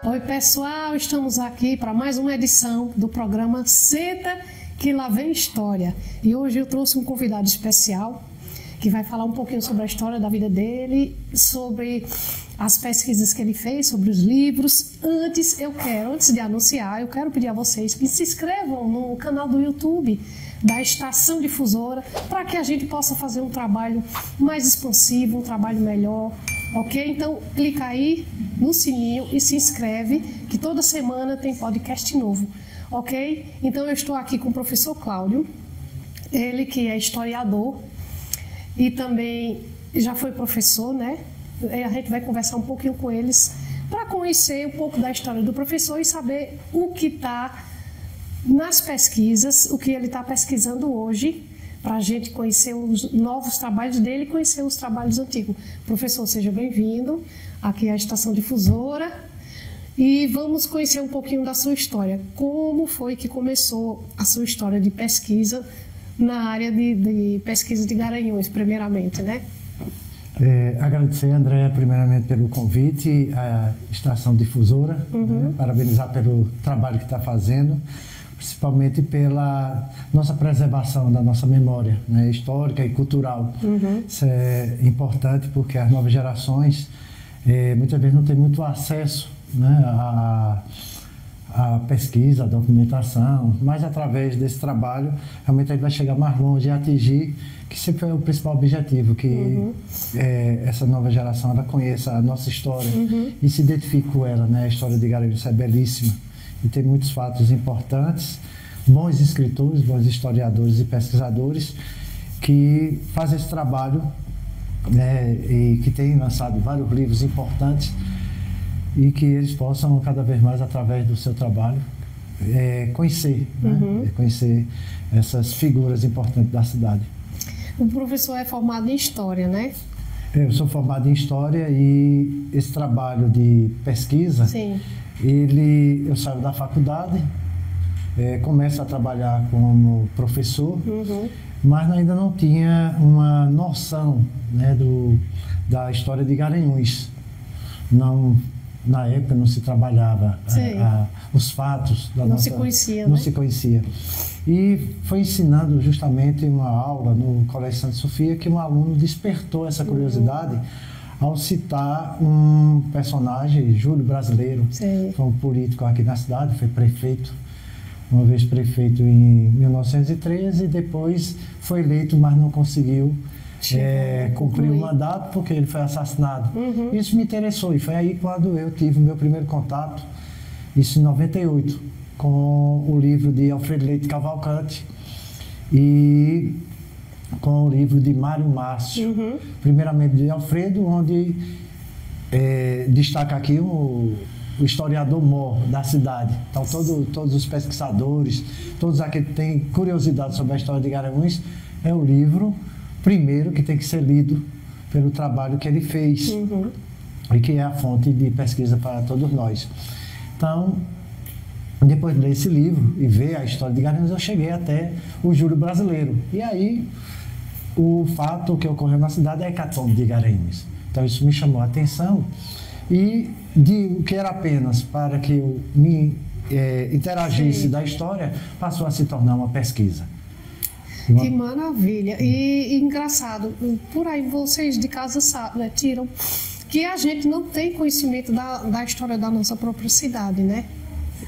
Oi pessoal, estamos aqui para mais uma edição do programa Senta que lá vem história. E hoje eu trouxe um convidado especial que vai falar um pouquinho sobre a história da vida dele, sobre as pesquisas que ele fez, sobre os livros. Antes de anunciar, eu quero pedir a vocês que se inscrevam no canal do YouTube da Estação Difusora, para que a gente possa fazer um trabalho mais expansivo, um trabalho melhor, ok? Então, clica aí no sininho e se inscreve, que toda semana tem podcast novo, ok? Então, eu estou aqui com o professor Cláudio, ele que é historiador e também já foi professor, né? A gente vai conversar um pouquinho com eles para conhecer um pouco da história do professor e saber o que está nas pesquisas, o que ele está pesquisando hoje, para a gente conhecer os novos trabalhos dele e conhecer os trabalhos antigos. Professor, seja bem-vindo aqui à Estação Difusora e vamos conhecer um pouquinho da sua história. Como foi que começou a sua história de pesquisa na área de pesquisa de Garanhuns, primeiramente, né? Agradecer, André, primeiramente pelo convite à Estação Difusora, né? Parabenizar pelo trabalho que está fazendo, principalmente pela nossa preservação da nossa memória, né, histórica e cultural. Isso é importante porque as novas gerações muitas vezes não têm muito acesso, né, à pesquisa, à documentação, mas através desse trabalho realmente a gente vai chegar mais longe e atingir, que sempre é o principal objetivo, que essa nova geração ela conheça a nossa história e se identifique com ela, né? A história de Garanhuns é belíssima e tem muitos fatos importantes, bons escritores, bons historiadores e pesquisadores que fazem esse trabalho, né, e que têm lançado vários livros importantes e que eles possam cada vez mais, através do seu trabalho, conhecer, né, conhecer essas figuras importantes da cidade. O professor é formado em História, né? Eu sou formado em História e esse trabalho de pesquisa, Sim. eu saio da faculdade, começo a trabalhar como professor, mas ainda não tinha uma noção, né, da história de Garanhuns. Na época não se trabalhava os fatos da se conhecia, não né? se conhecia. E foi ensinando justamente uma aula no Colégio Santa Sofia que um aluno despertou essa curiosidade ao citar um personagem, Júlio Brasileiro. Foi um político aqui na cidade, foi prefeito, uma vez prefeito em 1913, e depois foi eleito, mas não conseguiu cumprir o mandato porque ele foi assassinado. Isso me interessou e foi aí quando eu tive o meu primeiro contato, isso em 98, com o livro de Alfredo Leite Cavalcante e com o livro de Mário Márcio, primeiramente de Alfredo, onde destaca aqui o historiador mor da cidade. Então todos os pesquisadores, todos aqueles que têm curiosidade sobre a história de Garanhuns, é o livro primeiro que tem que ser lido pelo trabalho que ele fez e que é a fonte de pesquisa para todos nós. Então, depois de ler esse livro e ver a história de Garanhuns, eu cheguei até o Júlio Brasileiro. E aí, o fato que ocorreu na cidade é a hecatombe de Garanhuns. Então, isso me chamou a atenção e o que era apenas para que eu me interagisse da história, passou a se tornar uma pesquisa. Que maravilha! E engraçado, por aí vocês de casa tiram que a gente não tem conhecimento da história da nossa própria cidade, né?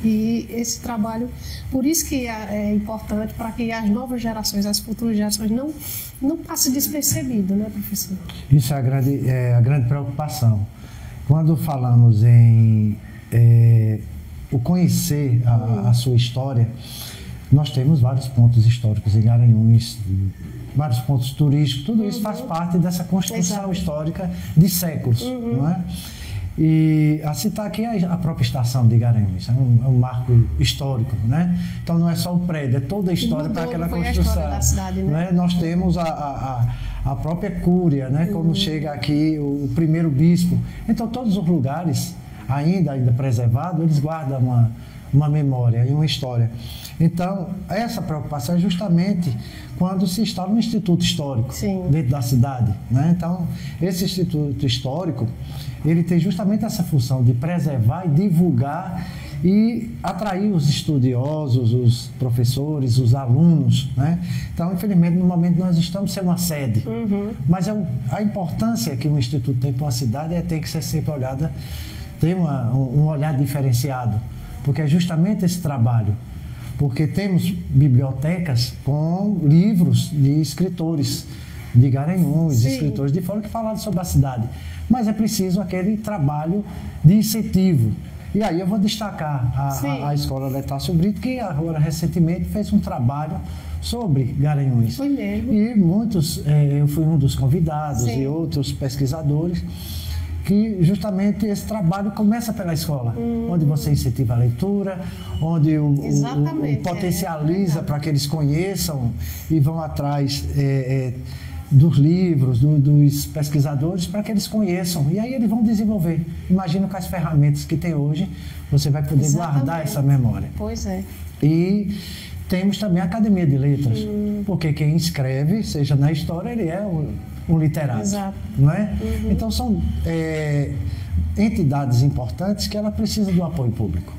E esse trabalho, por isso que é importante para que as novas gerações, as futuras gerações não passem despercebido, né, professor? Isso é a grande preocupação. Quando falamos em o conhecer a sua história, nós temos vários pontos históricos em Garanhuns, vários pontos turísticos, tudo isso faz parte dessa construção histórica de séculos, não é? E a citar aqui a própria estação de Garanhuns, é um marco histórico, né? Então não é só o prédio, é toda a história para aquela construção. Da cidade, né? Nós temos a própria cúria, né? Como chega aqui o primeiro bispo. Então todos os lugares, ainda preservados, eles guardam uma memória e uma história. Então, essa preocupação é justamente quando se instala um instituto histórico dentro da cidade, né? Então, esse instituto histórico, ele tem justamente essa função de preservar e divulgar e atrair os estudiosos, os professores, os alunos, né? Então, infelizmente, no momento nós estamos sem uma sede, mas a importância que um instituto tem para uma cidade é ter que ser sempre olhada, ter um olhar diferenciado, porque é justamente esse trabalho. Porque temos bibliotecas com livros de escritores de Garanhuns, escritores de fora que falaram sobre a cidade. Mas é preciso aquele trabalho de incentivo. E aí eu vou destacar a Escola Letácio Brito, que agora recentemente fez um trabalho sobre Garanhuns. Foi mesmo. E muitos, eu fui um dos convidados e outros pesquisadores, que justamente esse trabalho começa pela escola, onde você incentiva a leitura, onde o potencializa para que eles conheçam e vão atrás dos livros, dos pesquisadores, para que eles conheçam. E aí eles vão desenvolver. Imagina com as ferramentas que tem hoje, você vai poder guardar essa memória. Pois é. E temos também a Academia de Letras, porque quem escreve, seja na história, ele é um literato. Exato. Não é? Então são entidades importantes que ela precisa do apoio público.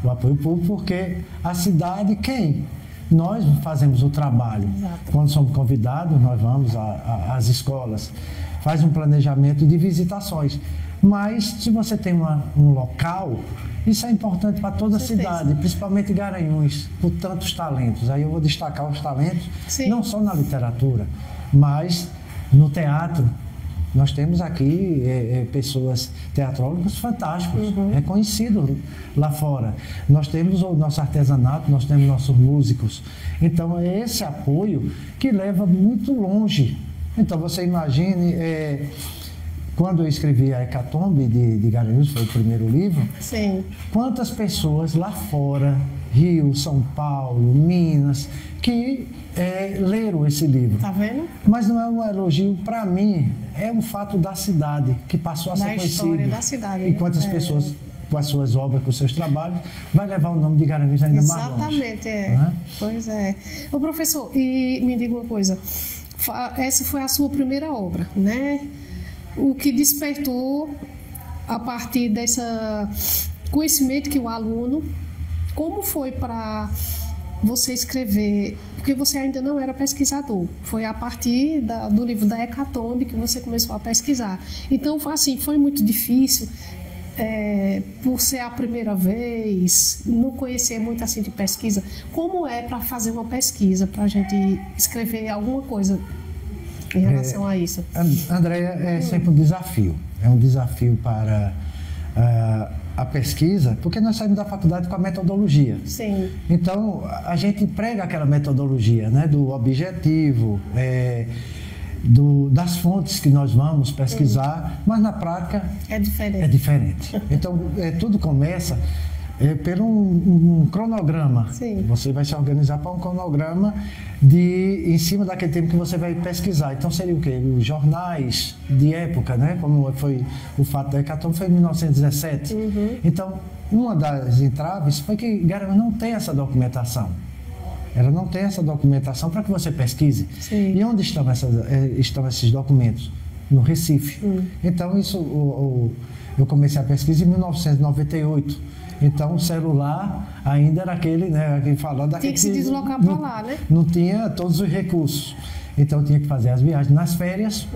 O apoio público porque a cidade, nós fazemos o trabalho. Exato. Quando somos convidados, nós vamos às escolas, faz um planejamento de visitações. Mas se você tem um local, isso é importante para toda a cidade, principalmente Garanhuns, por tantos talentos. Aí eu vou destacar os talentos, não só na literatura, mas no teatro. Nós temos aqui pessoas, teatrólogos fantásticos, reconhecidos lá fora. Nós temos o nosso artesanato, nós temos nossos músicos. Então é esse apoio que leva muito longe. Então você imagine, quando eu escrevi a Hecatombe de Garanhuns, foi o primeiro livro, quantas pessoas lá fora, Rio, São Paulo, Minas, que leram esse livro. Tá vendo? Mas não é um elogio para mim, é um fato da cidade, que passou a ser conhecido. Da história da cidade. E quantas pessoas, com as suas obras, com os seus trabalhos, vai levar o nome de Garanhuns ainda mais longe. Exatamente, Pois é. Ô, professor, e me diga uma coisa, essa foi a sua primeira obra, né? O que despertou, a partir desse conhecimento que o aluno, como foi para você escrever, porque você ainda não era pesquisador, foi a partir do livro da Hecatombe que você começou a pesquisar. Então, assim, foi muito difícil, por ser a primeira vez, não conhecer muito assim de pesquisa. Como é para fazer uma pesquisa, para a gente escrever alguma coisa em relação a isso? Andréia, é sempre um desafio. É um desafio para a pesquisa, porque nós saímos da faculdade com a metodologia. Sim. Então, a gente emprega aquela metodologia, né, do objetivo, das fontes que nós vamos pesquisar, mas na prática é diferente. Então, tudo começa pelo um cronograma. Você vai se organizar para um cronograma em cima daquele tempo que você vai pesquisar. Então seria o quê? Os jornais de época, né? Como foi o fato da Hecatombe, foi em 1917. Então, uma das entraves foi que Garanhuns não tem essa documentação. Ela não tem essa documentação para que você pesquise. E onde estão esses documentos? No Recife. Então, eu comecei a pesquisa em 1998. Então, o celular ainda era aquele, né, tinha que se deslocar para lá, né? Não tinha todos os recursos. Então, eu tinha que fazer as viagens nas férias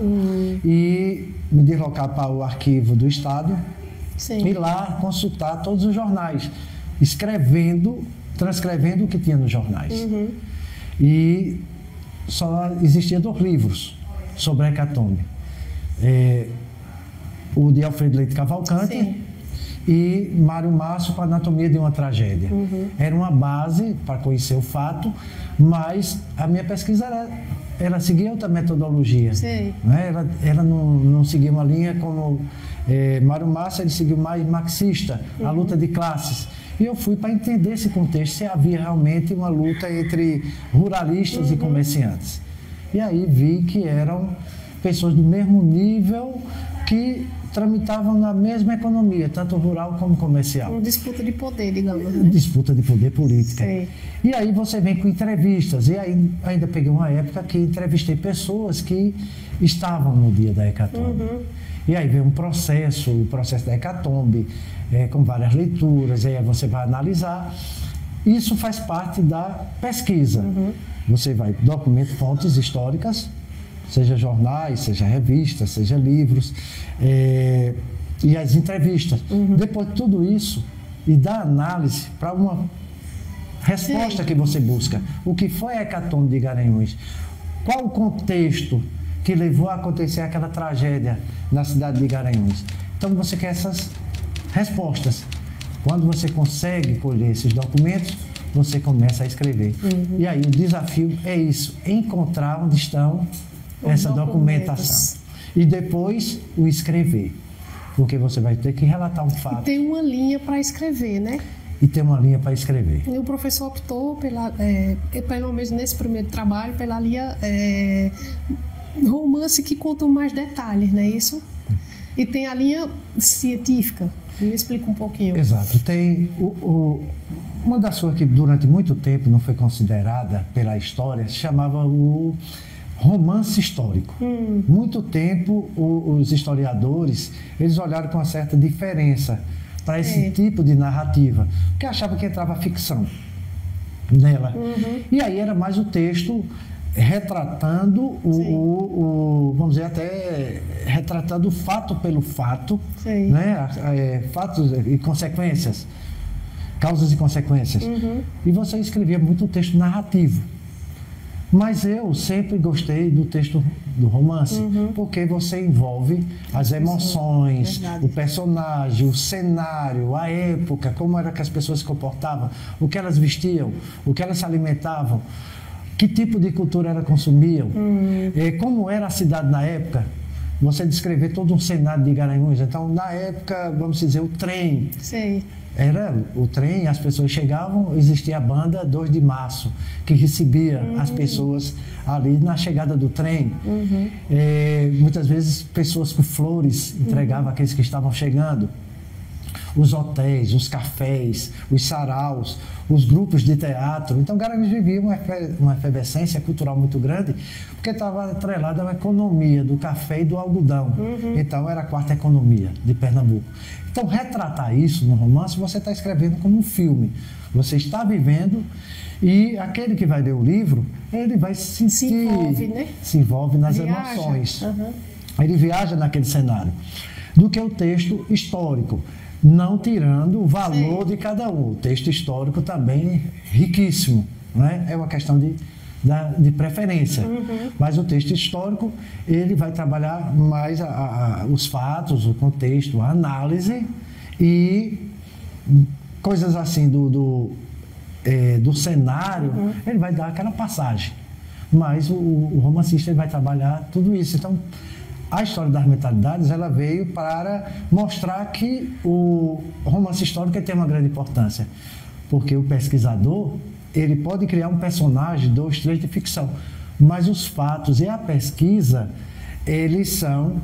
e me deslocar para o arquivo do Estado e lá consultar todos os jornais, transcrevendo o que tinha nos jornais. E só existiam 2 livros sobre a Hecatombe. O de Alfredo Leite Cavalcante e Mário Márcio com a Anatomia de uma Tragédia. Era uma base para conhecer o fato, mas a minha pesquisa ela seguia outra metodologia. Né? Ela não seguia uma linha como Mário Márcio, ele seguiu mais marxista, a luta de classes. E eu fui para entender esse contexto, se havia realmente uma luta entre ruralistas e comerciantes. E aí vi que eram pessoas do mesmo nível que tramitavam na mesma economia, tanto rural como comercial. Uma disputa de poder, digamos. Né? Disputa de poder política. Sei. E aí você vem com entrevistas. E aí ainda peguei uma época que entrevistei pessoas que estavam no dia da hecatombe. E aí vem um processo, o processo da hecatombe, com várias leituras, aí você vai analisar. Isso faz parte da pesquisa. Você vai documentar fontes históricas, seja jornais, seja revistas, seja livros, e as entrevistas. Depois de tudo isso, e da análise para uma resposta que você busca. O que foi a hecatombe de Garanhuns? Qual o contexto que levou a acontecer aquela tragédia na cidade de Garanhuns? Então você quer essas respostas. Quando você consegue colher esses documentos, você começa a escrever. E aí o desafio é isso, encontrar onde estão essa documentação. E depois o escrever. Porque você vai ter que relatar um fato. E tem uma linha para escrever, né? E tem uma linha para escrever. E o professor optou, pelo menos nesse primeiro trabalho, pela linha romance que conta mais detalhes, não é isso? E tem a linha científica. Me explica um pouquinho. Exato. Tem uma das coisas que durante muito tempo não foi considerada pela história, se chamava o romance histórico. Muito tempo os historiadores, eles olharam com uma certa diferença para esse tipo de narrativa, porque achavam que entrava ficção nela. E aí era mais o texto retratando vamos dizer, até retratando o fato pelo fato, né? Fatos e consequências, causas e consequências. E você escrevia muito texto narrativo. Mas eu sempre gostei do texto do romance, porque você envolve as emoções, o personagem, o cenário, a época, como era que as pessoas se comportavam, o que elas vestiam, o que elas se alimentavam, que tipo de cultura elas consumiam, como era a cidade na época. Você descrever todo um cenário de Garanhuns. Então, na época, vamos dizer, o trem. Sei. Era o trem, as pessoas chegavam, existia a banda 2 de Março, que recebia as pessoas ali na chegada do trem. Muitas vezes, pessoas com flores entregavam aqueles que estavam chegando. Os hotéis, os cafés, os saraus, os grupos de teatro. Então, Garanhuns vivia uma efervescência cultural muito grande, porque estava atrelada à economia do café e do algodão. Então, era a quarta economia de Pernambuco. Então, retratar isso no romance, você está escrevendo como um filme. Você está vivendo e aquele que vai ler o livro, ele vai se envolve, né? Se envolve nas emoções. Ele viaja naquele cenário. Do que o texto histórico, não tirando o valor de cada um. O texto histórico também é riquíssimo, né? É uma questão de preferência. Mas o texto histórico, ele vai trabalhar mais os fatos, o contexto, a análise e coisas assim do cenário, ele vai dar aquela passagem. Mas o romancista, ele vai trabalhar tudo isso. Então, a história das mentalidades, ela veio para mostrar que o romance histórico tem uma grande importância, porque o pesquisador, ele pode criar um personagem, 2, 3 de ficção, mas os fatos e a pesquisa, eles são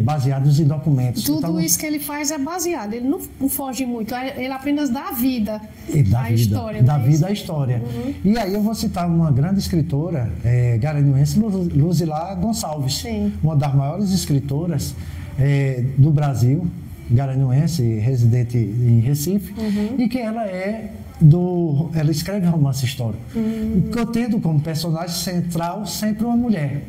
baseados em documentos. Tudo então, isso que ele faz é baseado, ele não foge muito, ele apenas dá vida à história. Dá vida à história. E aí eu vou citar uma grande escritora garanhuense, Luzilá Gonçalves, uma das maiores escritoras do Brasil, garanhuense, residente em Recife, e que ela ela escreve romance histórico, tendo como personagem central sempre uma mulher.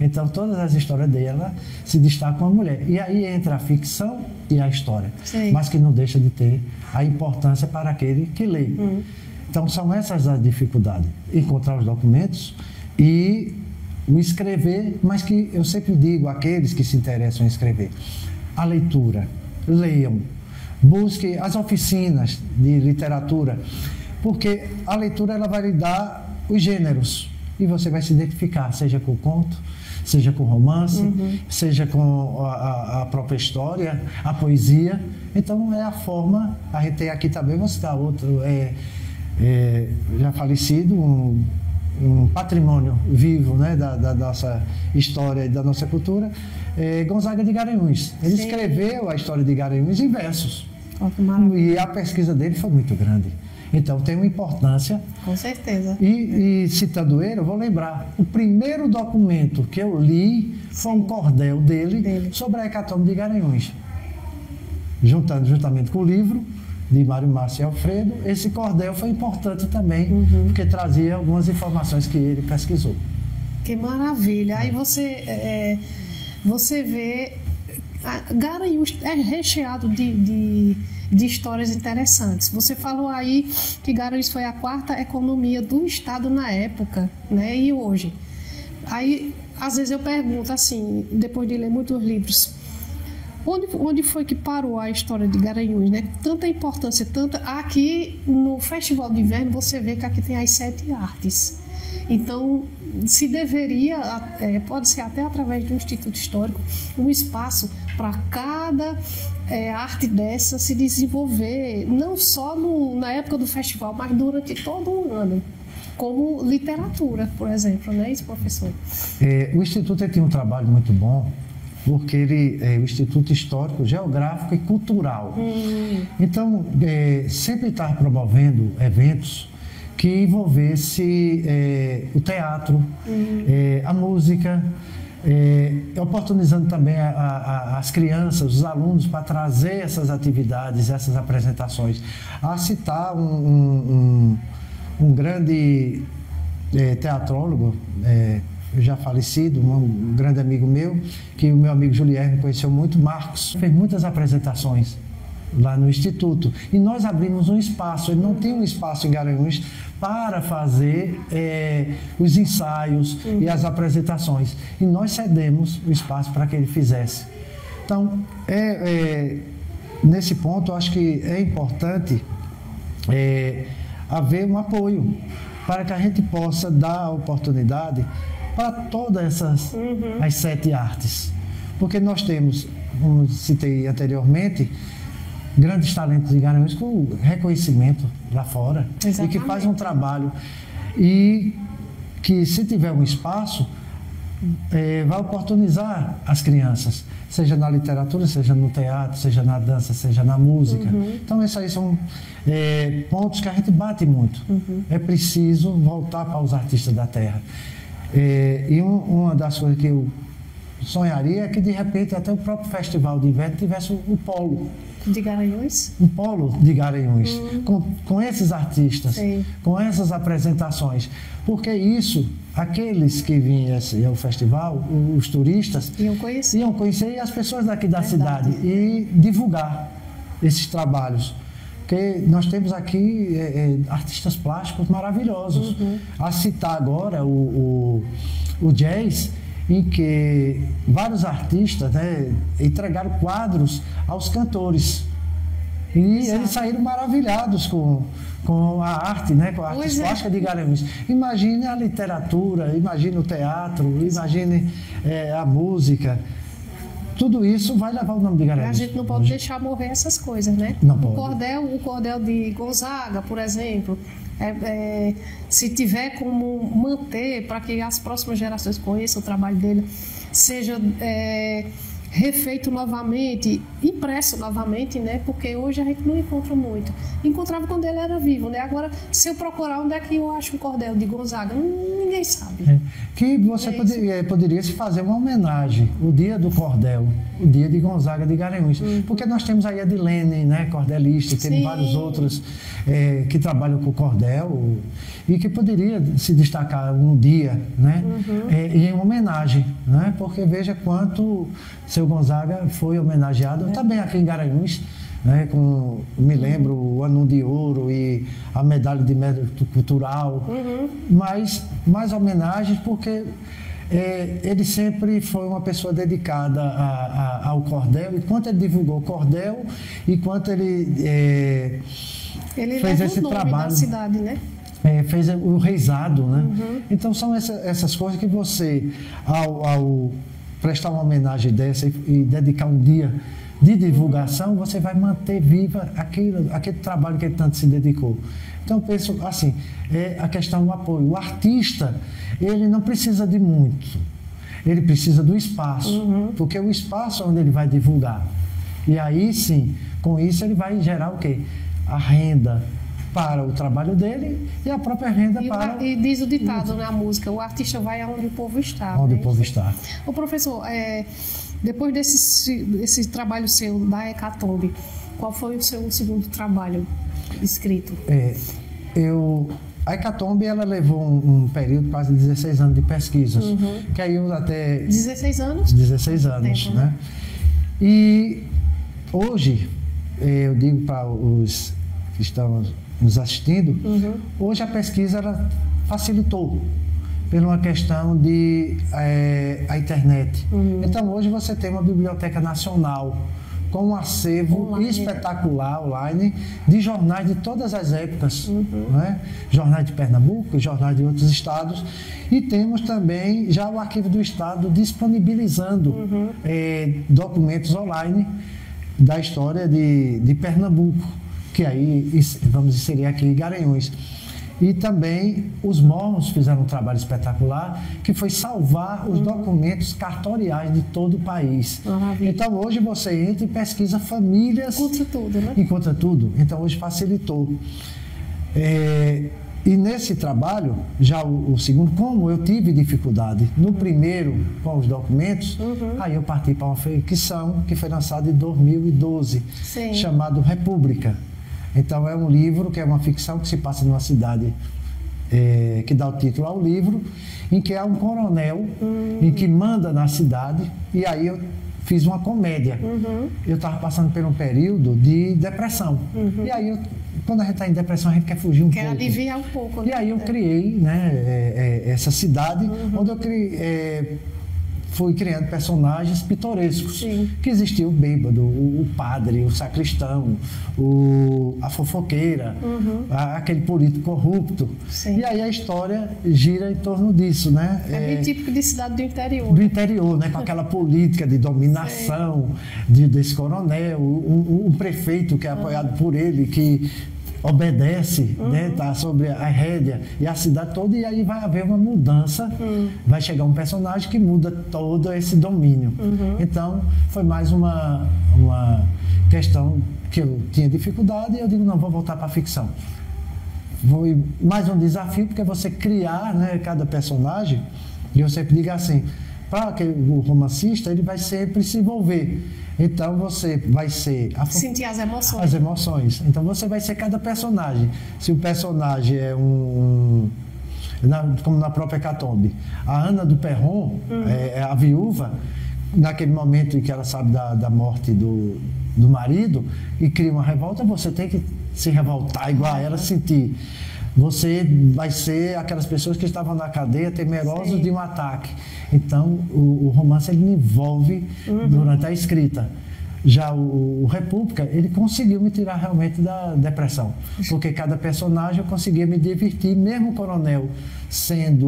Então todas as histórias dela se destacam a mulher. E aí entra a ficção e a história, mas que não deixa de ter a importância para aquele que lê. Então são essas as dificuldades: encontrar os documentos e o escrever, mas que eu sempre digo àqueles que se interessam em escrever: a leitura, leiam. Busque as oficinas de literatura, porque a leitura, ela vai lhe dar os gêneros e você vai se identificar, seja com o conto, seja com o romance, seja com a própria história, a poesia. Então é a forma. A gente tem aqui também, vou citar outro, já falecido, um um patrimônio vivo, né, da nossa história e da nossa cultura, Gonzaga de Garanhuns. Ele escreveu a história de Garanhuns em versos. E a pesquisa dele foi muito grande. Então tem uma importância. Com certeza. E citando ele, eu vou lembrar, o primeiro documento que eu li foi um cordel dele sobre a hecatombe de Garanhuns. Juntamente com o livro de Mário Márcio e Alfredo, esse cordel foi importante também, porque trazia algumas informações que ele pesquisou. Que maravilha! Aí você vê, Garanhuns é recheado de histórias interessantes. Você falou aí que Garanhuns foi a quarta economia do estado na época, né? E hoje? Aí, às vezes eu pergunto assim, depois de ler muitos livros, onde foi que parou a história de Garanhuns, né? Tanta importância, tanta... Aqui no Festival de Inverno você vê que aqui tem as 7 artes. Então, se deveria, pode ser até através do Instituto Histórico, um espaço para cada arte dessa se desenvolver, não só na época do festival, mas durante todo o ano. Como literatura, por exemplo, não é isso, professor? O Instituto tem um trabalho muito bom, porque ele é o Instituto Histórico, Geográfico e Cultural. Então, sempre está promovendo eventos que envolvesse o teatro, a música, oportunizando também as crianças, os alunos, para trazer essas atividades, essas apresentações. A citar um grande teatrólogo, já falecido, um grande amigo meu, que o meu amigo Julierme conheceu muito, Marcos, fez muitas apresentações lá no Instituto. E nós abrimos um espaço, ele não tem um espaço em Garanhuns para fazer os ensaios e as apresentações. E nós cedemos o espaço para que ele fizesse. Então, nesse ponto, eu acho que é importante haver um apoio para que a gente possa dar a oportunidade para todas as 7 artes. Porque nós temos, como citei anteriormente, grandes talentos de Garanhuns com reconhecimento lá fora. Exatamente. E que faz um trabalho e que, se tiver um espaço, vai oportunizar as crianças, seja na literatura, seja no teatro, seja na dança, seja na música. Então, esses aí são pontos que a gente bate muito. É preciso voltar para os artistas da terra. E uma das coisas que eu sonharia é que, de repente, até o próprio Festival de Inverno tivesse um polo. De Garanhuns? Um polo de Garanhuns, com esses artistas, com essas apresentações. Porque isso, aqueles que vinham ao festival, os turistas, iam conhecer e as pessoas daqui da cidade e divulgar esses trabalhos. Porque nós temos aqui artistas plásticos maravilhosos. A citar agora o jazz, em que vários artistas entregaram quadros aos cantores. E eles saíram maravilhados com a arte, com a arte plástica de Garanhuns. Imagine a literatura, imagine o teatro, imagine a música. Tudo isso vai levar o nome de Garanhuns. A gente não pode deixar morrer essas coisas, né? Não pode. O cordel de Gonzaga, por exemplo, se tiver como manter para que as próximas gerações conheçam o trabalho dele, seja refeito novamente, impresso novamente, né? Porque hoje a gente não encontra muito. Encontrava quando ele era vivo, né? Agora, se eu procurar onde é que eu acho um cordel de Gonzaga, ninguém sabe. Que você poderia se fazer uma homenagem, o dia do cordel, o dia de Gonzaga de Garanhuns. Porque nós temos aí a Dilene, cordelista, temos vários outros que trabalham com cordel e que poderia se destacar um dia, em homenagem, porque veja quanto seu Gonzaga foi homenageado também aqui em Garanhuns, me lembro o Ano de Ouro e a medalha de mérito cultural, mas mais homenagens porque ele sempre foi uma pessoa dedicada ao cordel, e quanto ele divulgou o cordel e quanto ele fez esse trabalho da cidade, fez o reizado, Então são essas coisas que você, ao prestar uma homenagem dessa e dedicar um dia de divulgação, você vai manter viva aquele trabalho que ele tanto se dedicou. Então, eu penso assim, é a questão do apoio. O artista, ele não precisa de muito, ele precisa do espaço, porque o espaço é onde ele vai divulgar. E aí, sim, com isso ele vai gerar o quê? A renda para o trabalho dele e a própria renda para... E diz o ditado na música, o artista vai aonde o povo está. Onde o povo está. Ô, professor, depois desse trabalho seu da Hecatombe, qual foi o seu segundo trabalho escrito? A Hecatombe, ela levou um período, quase 16 anos de pesquisas, que aí eu até... 16 anos? 16 anos, tempo, né? E hoje, eu digo para os que estão nos assistindo, hoje a pesquisa ela facilitou por uma questão de a internet. Então hoje você tem uma biblioteca nacional com um acervo online, espetacular online de jornais de todas as épocas, né? Jornais de Pernambuco, jornais de outros estados, e temos também já o Arquivo do Estado disponibilizando documentos online da história de Pernambuco, que aí vamos inserir aqui Garanhuns. E também os Mormons fizeram um trabalho espetacular, que foi salvar os documentos cartoriais de todo o país. Maravilha. Então hoje você entra e pesquisa famílias. Encontra tudo, né? Encontra tudo. Então hoje facilitou. E nesse trabalho, já o segundo, como eu tive dificuldade no primeiro com os documentos, aí eu parti para uma ficção que foi lançada em 2012, chamado República. Então é um livro que é uma ficção que se passa numa cidade que dá o título ao livro, em que há um coronel em que manda na cidade, e aí eu fiz uma comédia. Eu estava passando por um período de depressão. E aí, quando a gente está em depressão, a gente quer fugir um pouco. Quer aliviar um pouco. Né? E aí eu criei, né, essa cidade, onde eu fui criando personagens pitorescos. Que existia o bêbado, o padre, o sacristão, a fofoqueira, aquele político corrupto. E aí a história gira em torno disso, né? É bem típico de cidade do interior. Do interior, né? Com aquela política de dominação desse coronel, um prefeito que é apoiado por ele, que obedece, né, tá sobre a rédea e a cidade toda, e aí vai haver uma mudança, vai chegar um personagem que muda todo esse domínio. Então, foi mais uma questão que eu tinha dificuldade, e eu digo, não, vou voltar para a ficção. Foi mais um desafio, porque você criar, né, cada personagem, e eu sempre digo assim, para o romancista, ele vai sempre se envolver. Então você vai ser... sentir as emoções. As emoções. Então você vai ser cada personagem. Se o personagem é como na própria Hecatombe, a Ana do Perron, é a viúva, naquele momento em que ela sabe da morte do marido e cria uma revolta, você tem que se revoltar igual a ela, sentir. Você vai ser aquelas pessoas que estavam na cadeia temerosos de um ataque. Então, o romance ele me envolve durante a escrita. Já o República, ele conseguiu me tirar realmente da depressão. Porque cada personagem eu conseguia me divertir, mesmo o coronel sendo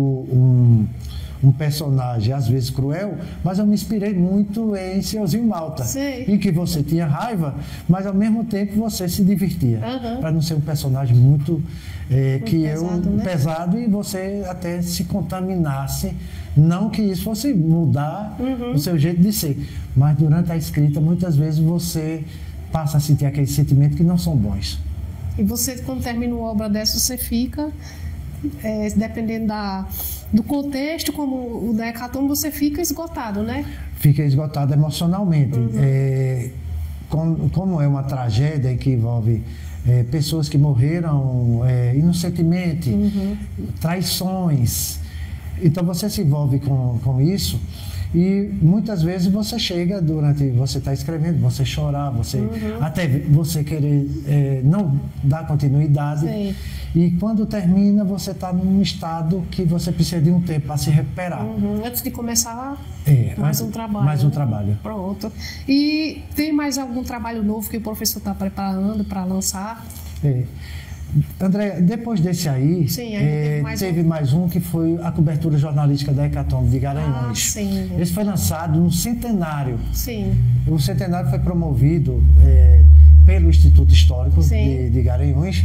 um personagem às vezes cruel, mas eu me inspirei muito em Senhorzinho Malta, em que você tinha raiva, mas ao mesmo tempo você se divertia, para não ser um personagem muito pesado, e você até se contaminasse, não que isso fosse mudar o seu jeito de ser, mas durante a escrita muitas vezes você passa a sentir aqueles sentimentos que não são bons. E você, quando termina uma obra dessa, você fica dependendo do contexto, como o da Hecatombe, você fica esgotado, né? Fica esgotado emocionalmente. Como é uma tragédia que envolve pessoas que morreram inocentemente, traições. Então você se envolve com isso, e muitas vezes você chega você está escrevendo, você chorar, até você querer não dar continuidade. E quando termina, você está num estado que você precisa de um tempo para se recuperar. Antes de começar mais um trabalho. Mais um trabalho. Pronto. E tem mais algum trabalho novo que o professor está preparando para lançar? André, depois desse aí, Sim, aí teve mais um que foi a cobertura jornalística da Hecatombe de Garanhuns. Ah, sim. Esse foi lançado no centenário. Sim. O centenário foi promovido pelo Instituto Histórico de Garanhuns,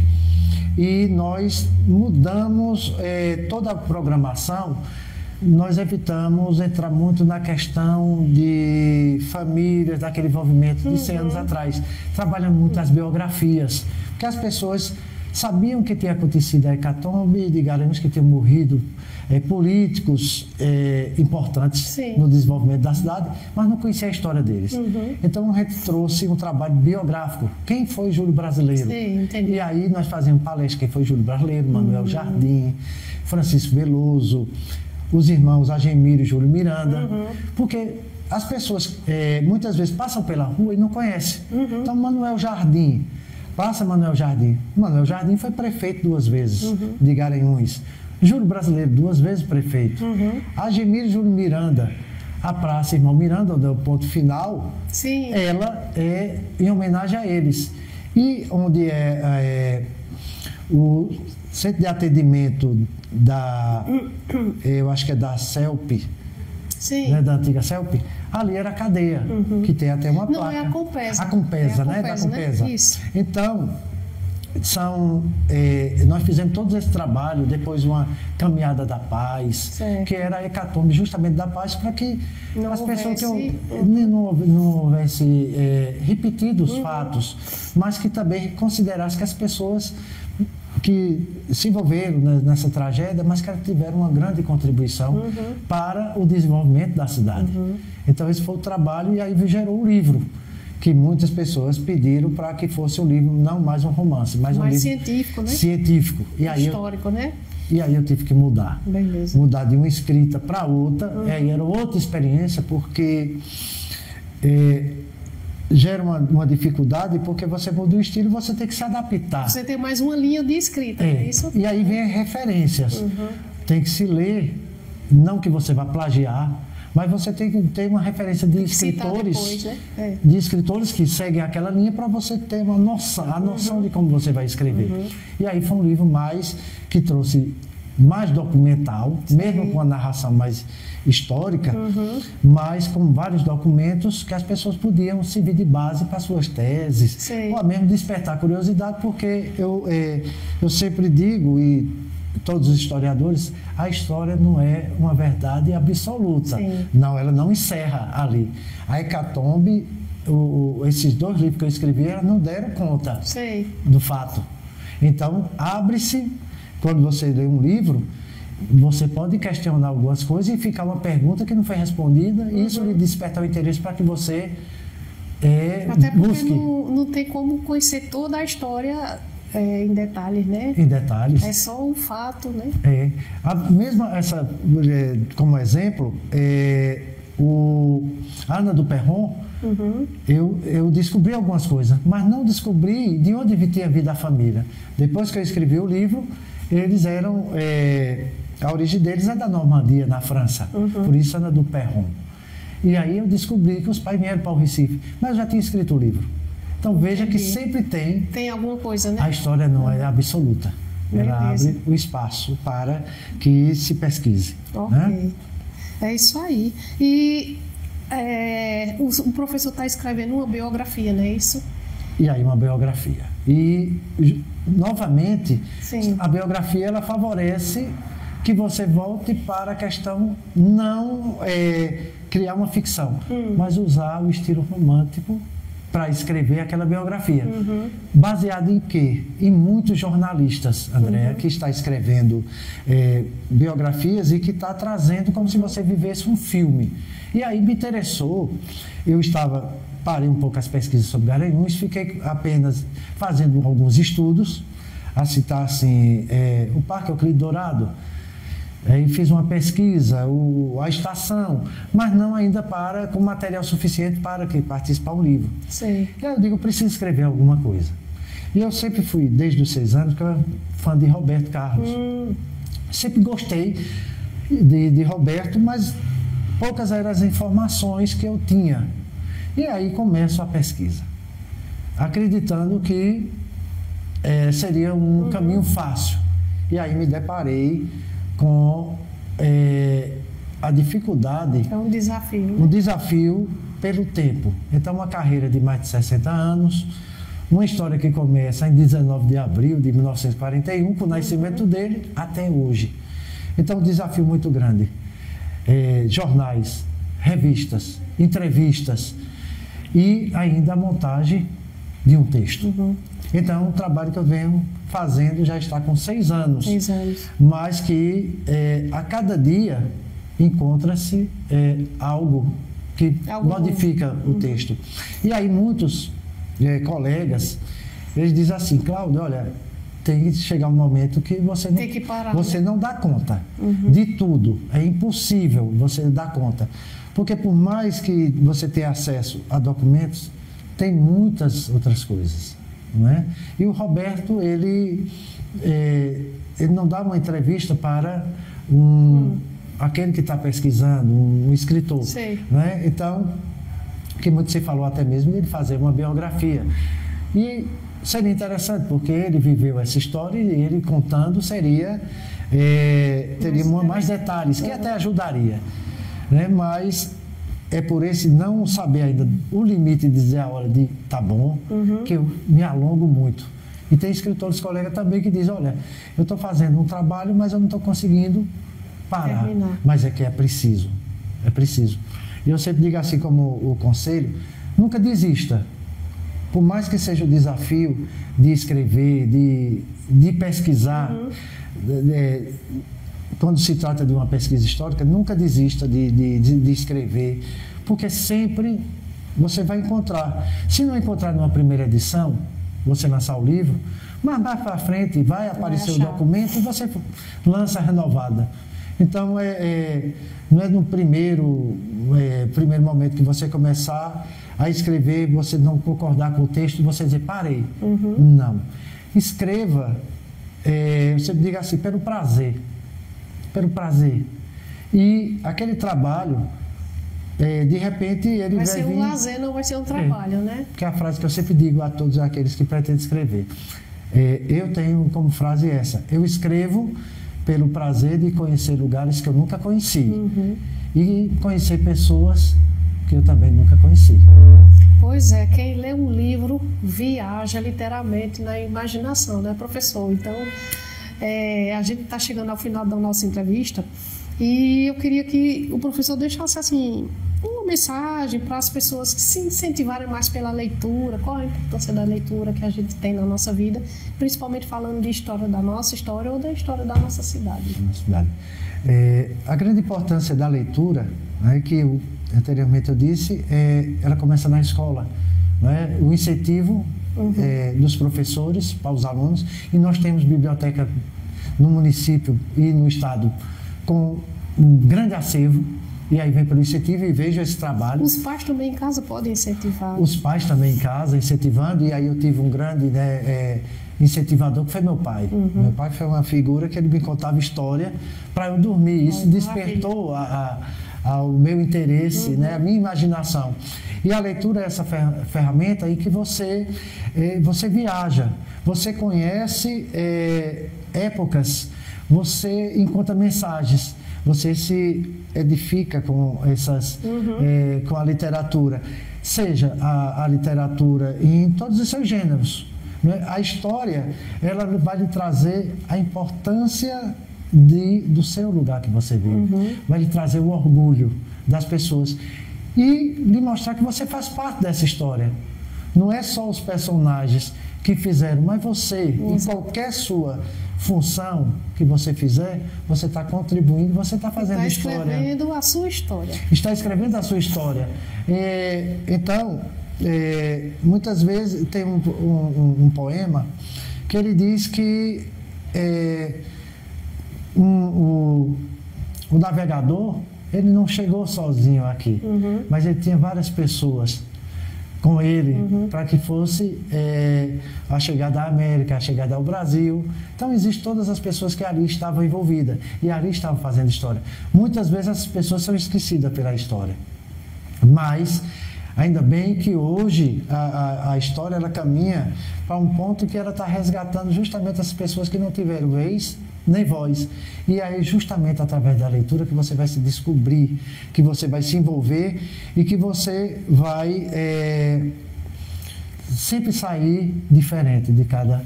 e nós mudamos toda a programação. Nós evitamos entrar muito na questão de famílias, daquele envolvimento de 100 anos atrás. Trabalhamos muito as biografias, porque as pessoas sabiam que tinha acontecido a Hecatombe de Garanhuns, que tinham morrido políticos importantes no desenvolvimento da cidade, mas não conhecia a história deles. Então a gente trouxe um trabalho biográfico. Quem foi Júlio Brasileiro? Sim, entendi. E aí nós fazíamos palestra, quem foi Júlio Brasileiro, Manuel Jardim, Francisco Veloso, os irmãos Agemiro e Júlio Miranda, porque as pessoas muitas vezes passam pela rua e não conhecem. Então, Manuel Jardim, passa Manuel Jardim. Manuel Jardim foi prefeito 2 vezes de Garanhuns. Júlio Brasileiro, 2 vezes prefeito. Agemiro e Júlio Miranda, a Praça Irmão Miranda, onde é o ponto final, ela é em homenagem a eles. E onde o centro de atendimento eu acho que é da CELP, né, da antiga CELP, ali era a cadeia, que tem até uma placa. Não, é a Compesa. A Compesa, né? Da Compesa. Né? Isso. Então, nós fizemos todo esse trabalho, depois uma caminhada da paz, que era a Hecatombe justamente da paz, para que as pessoas não houvesse repetido os fatos, mas que também considerasse que as pessoas que se envolveram nessa tragédia, mas que tiveram uma grande contribuição para o desenvolvimento da cidade. Então esse foi o trabalho, e aí gerou o livro, que muitas pessoas pediram para que fosse um livro, não mais um romance, mas um livro científico, né? Científico. E aí histórico, né? E aí eu tive que mudar. Beleza. Mudar de uma escrita para outra, e aí era outra experiência, porque gera uma dificuldade, porque você muda o estilo, você tem que se adaptar. Você tem mais uma linha de escrita, é isso? E aí vem as referências. Tem que se ler, não que você vá plagiar, mas você tem que ter uma referência de escritores, depois, né? de escritores que seguem aquela linha, para você ter uma noção, a noção de como você vai escrever. E aí foi um livro que trouxe mais documental, mesmo com a narração mais histórica, mas com vários documentos que as pessoas podiam servir de base para suas teses, ou mesmo despertar curiosidade, porque eu sempre digo, e todos os historiadores, a história não é uma verdade absoluta. Não, ela não encerra ali. A Hecatombe, esses 2 livros que eu escrevi, elas não deram conta do fato. Então, abre-se, quando você lê um livro, você pode questionar algumas coisas e ficar uma pergunta que não foi respondida, e isso lhe desperta o interesse para que você até porque busque. Não tem como conhecer toda a história em detalhes, né? Em detalhes. É só um fato, né? A mesma, como exemplo, a Ana do Perron, eu descobri algumas coisas, mas não descobri de onde tinha vindo a família. Depois que eu escrevi o livro, eles eram... a origem deles é da Normandia, na França. Por isso, Ana do Perron. E aí eu descobri que os pais vieram para o Recife, mas eu já tinha escrito o livro. Então veja que sempre tem alguma coisa, né? A história não é absoluta. Ela abre o espaço para que se pesquise. Né? É isso aí. E o professor está escrevendo uma biografia, não é isso? E aí uma biografia. E, novamente, a biografia ela favorece que você volte para a questão não criar uma ficção, mas usar o estilo romântico para escrever aquela biografia. Baseado em quê? Em muitos jornalistas, Andréa, que está escrevendo biografias e que está trazendo como se você vivesse um filme. E aí me interessou, parei um pouco as pesquisas sobre Garanhuns, fiquei apenas fazendo alguns estudos, a citar assim, o Parque Euclides Dourado, e fiz uma pesquisa, a estação, mas não ainda com material suficiente para participar um livro. E aí eu digo, eu preciso escrever alguma coisa. E eu sempre fui, desde os 6 anos, que eu era fã de Roberto Carlos. Sempre gostei de Roberto, mas poucas eram as informações que eu tinha. E aí começo a pesquisa, acreditando que seria um caminho fácil. E aí me deparei com a dificuldade. É um desafio. Né? Um desafio pelo tempo. Então, uma carreira de mais de 60 anos, uma história que começa em 19 de abril de 1941, com o nascimento dele, até hoje. Então, um desafio muito grande. Jornais, revistas, entrevistas e ainda a montagem de um texto. Então, um trabalho que eu venho fazendo já está com 6 anos. 6 anos. Mas que a cada dia encontra-se algo que modifica o texto. E aí muitos colegas, eles dizem assim, Cláudio, olha, tem que chegar um momento que você não, tem que parar, você não dá conta de tudo. É impossível você dar conta. Porque por mais que você tenha acesso a documentos, tem muitas outras coisas. Não é? E o Roberto, ele não dá uma entrevista para aquele que está pesquisando, um escritor. Não é? Então, que muito se falou até mesmo de ele fazer uma biografia. E seria interessante, porque ele viveu essa história e ele contando teria mais detalhes, que até ajudaria. Né? Mas é por esse não saber ainda o limite de dizer a hora de tá bom, que eu me alongo muito. E tem escritores colegas também que dizem, olha, eu estou fazendo um trabalho, mas eu não estou conseguindo parar. Terminar. Mas é que é preciso. E eu sempre digo assim como o conselho, nunca desista. Por mais que seja o desafio de escrever, de pesquisar, quando se trata de uma pesquisa histórica, nunca desista de escrever, porque sempre você vai encontrar. Se não encontrar numa primeira edição, você lançar o livro, mas mais para frente vai aparecer o documento e você lança renovada. Então, não é no primeiro momento que você começar a escrever, você não concordar com o texto e você dizer, parei. Não. Escreva, você diga assim, pelo prazer. E aquele trabalho, de repente, ele vai ser um lazer, não vai ser um trabalho, né? Que é a frase que eu sempre digo a todos aqueles que pretendem escrever. Eu tenho como frase essa, eu escrevo pelo prazer de conhecer lugares que eu nunca conheci e conhecer pessoas que eu também nunca conheci. Pois é, quem lê um livro viaja literalmente na imaginação, né, professor? Então, a gente está chegando ao final da nossa entrevista e eu queria que o professor deixasse assim uma mensagem para as pessoas que se incentivarem mais pela leitura, qual a importância da leitura que a gente tem na nossa vida, principalmente falando de história da nossa história ou da história da nossa cidade. A grande importância da leitura, né, que anteriormente eu disse, ela começa na escola. Né? O incentivo dos professores para os alunos, e nós temos biblioteca no município e no estado com um grande acervo, e aí vem pelo incentivo e vejo esse trabalho. Os pais também em casa podem incentivar. Os pais também em casa incentivando, e aí eu tive um grande incentivador que foi meu pai. Meu pai foi uma figura que ele me contava história para eu dormir. Isso despertou ao meu interesse, né, a minha imaginação. E a leitura é essa ferramenta aí que você viaja, você conhece épocas, você encontra mensagens, você se edifica com com a literatura, seja a literatura em todos os seus gêneros. Né? A história, ela vai lhe trazer a importância do seu lugar que você vive, vai lhe trazer o orgulho das pessoas e lhe mostrar que você faz parte dessa história. Não é só os personagens que fizeram, mas você, em qualquer sua função que você fizer, você está contribuindo, você está fazendo história. Está escrevendo a sua história. Está escrevendo a sua história. Então, muitas vezes tem um poema que ele diz que o navegador, ele não chegou sozinho aqui, mas ele tinha várias pessoas com ele para que fosse a chegada à América, a chegada ao Brasil. Então, existem todas as pessoas que ali estavam envolvidas e ali estavam fazendo história. Muitas vezes as pessoas são esquecidas pela história, mas Ainda bem que hoje a história ela caminha para um ponto que ela está resgatando justamente as pessoas que não tiveram vez nem voz. E aí, justamente através da leitura, que você vai se descobrir, que você vai se envolver e que você vai sempre sair diferente de cada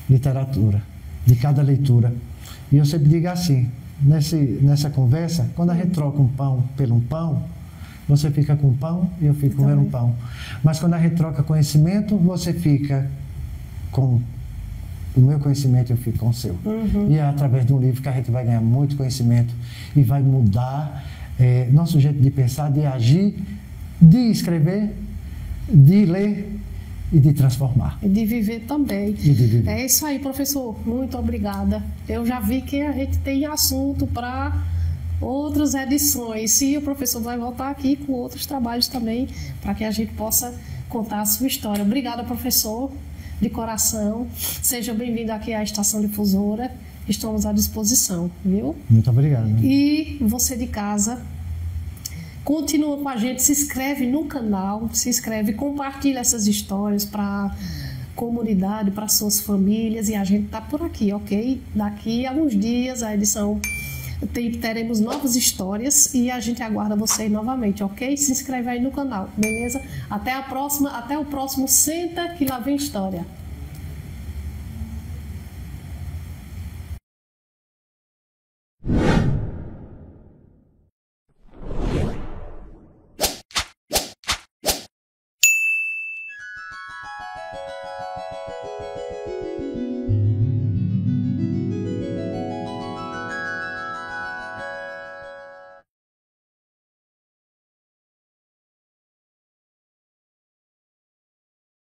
literatura, de cada leitura. E eu sempre digo assim, nessa conversa, quando a gente troca um pão por um pão, você fica com pão e eu fico comendo um pão. Mas quando a gente troca conhecimento, você fica com o meu conhecimento, eu fico com o seu. E é através de um livro que a gente vai ganhar muito conhecimento e vai mudar nosso jeito de pensar, de agir, de escrever, de ler e de transformar. E de viver também. E de viver. É isso aí, professor. Muito obrigada. Eu já vi que a gente tem assunto para outras edições. E o professor vai voltar aqui com outros trabalhos também, para que a gente possa contar a sua história. Obrigada, professor, de coração. Seja bem-vindo aqui à Estação Difusora. Estamos à disposição, viu? Muito obrigado. Né? E você de casa, continua com a gente, se inscreve no canal, se inscreve, compartilha essas histórias para a comunidade, para suas famílias, e a gente tá por aqui, ok? Daqui a uns dias a edição teremos novas histórias e a gente aguarda você novamente, ok? Se inscreve aí no canal, beleza? Até a próxima, até o próximo Senta que lá vem história.